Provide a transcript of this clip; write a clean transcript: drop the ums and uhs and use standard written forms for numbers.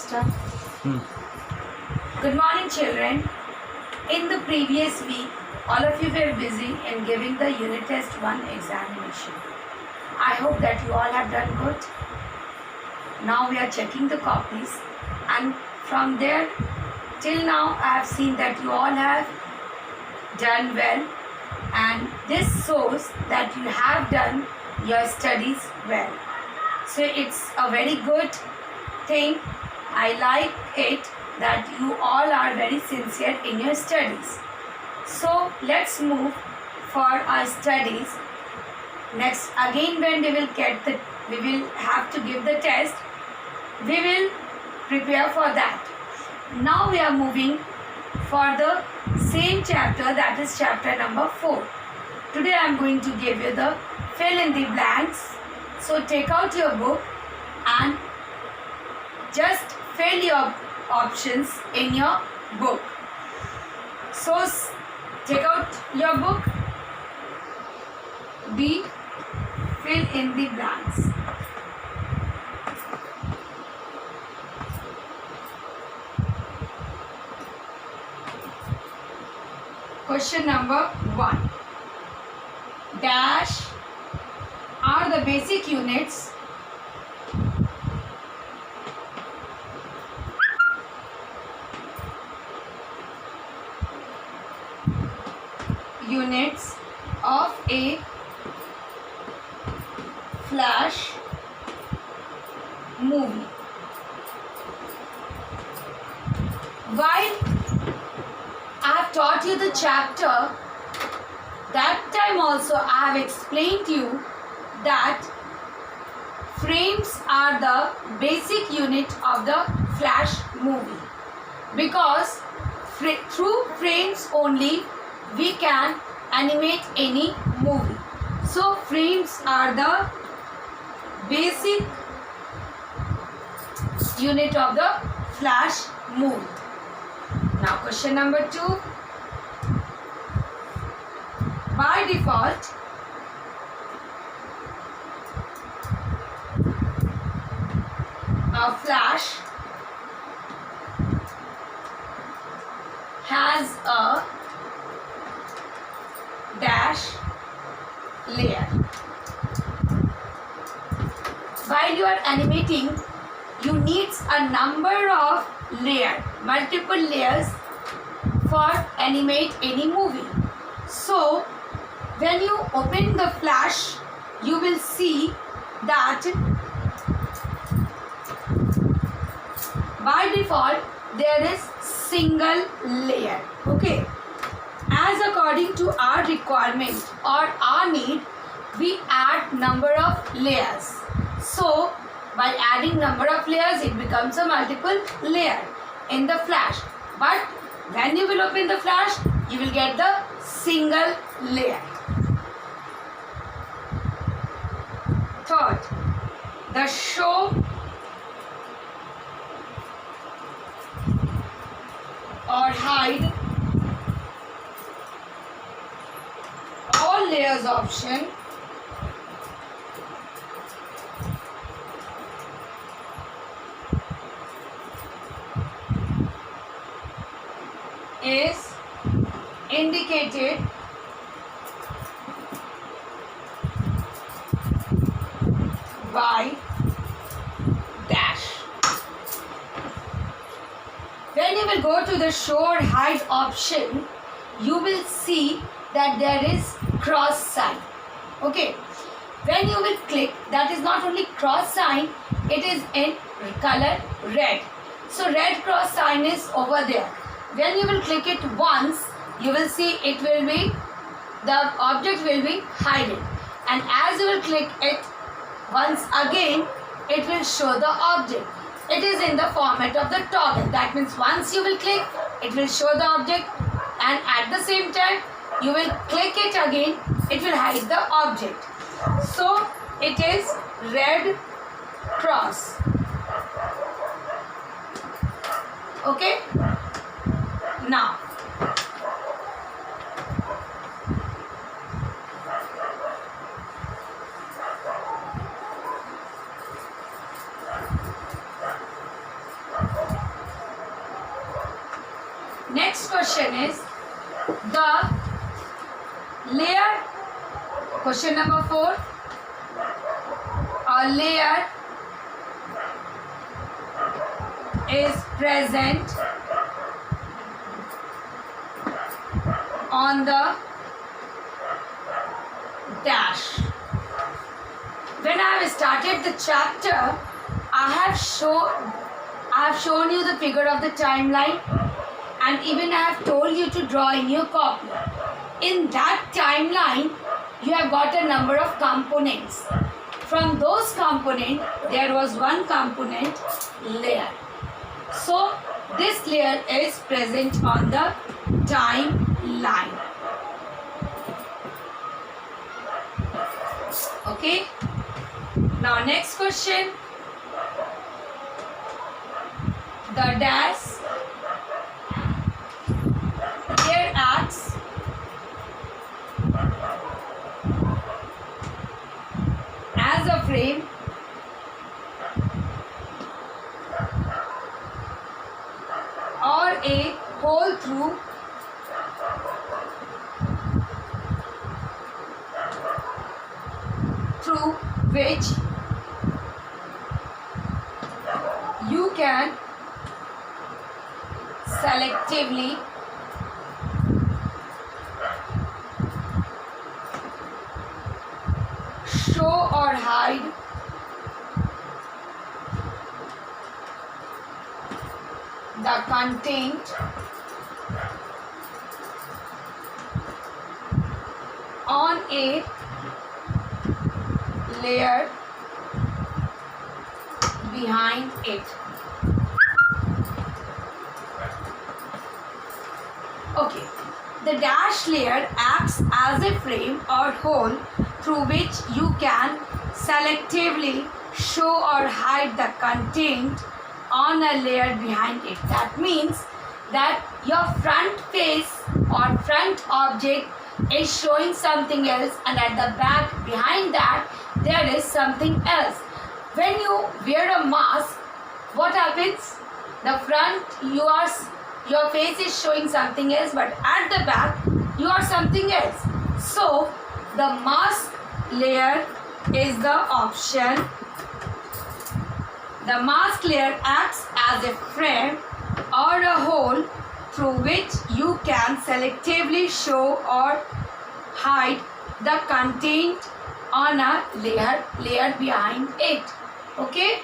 start? Good morning, children. In the previous week, all of you were busy in giving the unit test 1 examination. I hope that you all have done good. Now we are checking the copies, and from there till now I have seen that you all have done well, and this shows that you have done your studies well. So it's a very good thing. I like it that you all are very sincere in your studies. So let's move for our studies. Next, again when we will have to give the test, we will prepare for that. Now we are moving for the same chapter, that is chapter number 4. Today I am going to give you the fill in the blanks. So take out your book and just fill your options in your book. So take out your book. B. Fill in the blanks. Question number 1. Dash are the basic units of a flash movie. While I have taught you the chapter, that time also I have explained to you that frames are the basic unit of the flash movie, because through frames only we can animate any movie. So frames are the basic unit of the flash movie. Now question number 2. By default, a flash has a dash layer. While you are animating, you need a number of multiple layers for animate any movie. So when you open the flash, you will see that by default there is single layer. Okay, as according to our requirement or our need, we add number of layers. So by adding number of layers, it becomes a multiple layer in the flash. But when you will open the flash, you will get the single layer. Third, the show or hide all layers option is indicated by dash. When you will go to the show or hide option, you will see that there is cross sign. Okay, when you will click, that is not only cross sign, it is in color red. So red cross sign is over there. When you will click it once, you will see the object will be hidden, and as you will click it once again, it will show the object. It is in the format of the toggle. That means once you will click, it will show the object, and at the same time you will click it again, it will hide the object. So it is red cross. Okay, now Next question is the layer. Question number 4. A layer is present on the dash. When I have started the chapter, I have shown you the figure of the timeline, and even I have told you to draw in your copy. In that timeline, you have got a number of components. From those components, there was one component, layer. So this layer is present on the timeline. Okay. Now next question. The dash layer acts as a frame or a hole through which you can selectively show or hide the content on a layer behind it. Okay, the dash layer acts as a frame or hole through which you can selectively show or hide the content on a layer behind it. That means that your front face or front object is showing something else, and at the back behind that there is something else. When you wear a mask, what happens? The front, your face is showing something else, but at the back you are something else. So the mask layer is the option. The mask layer acts as a frame or a hole through which you can selectively show or hide the content on a layer behind it. Okay.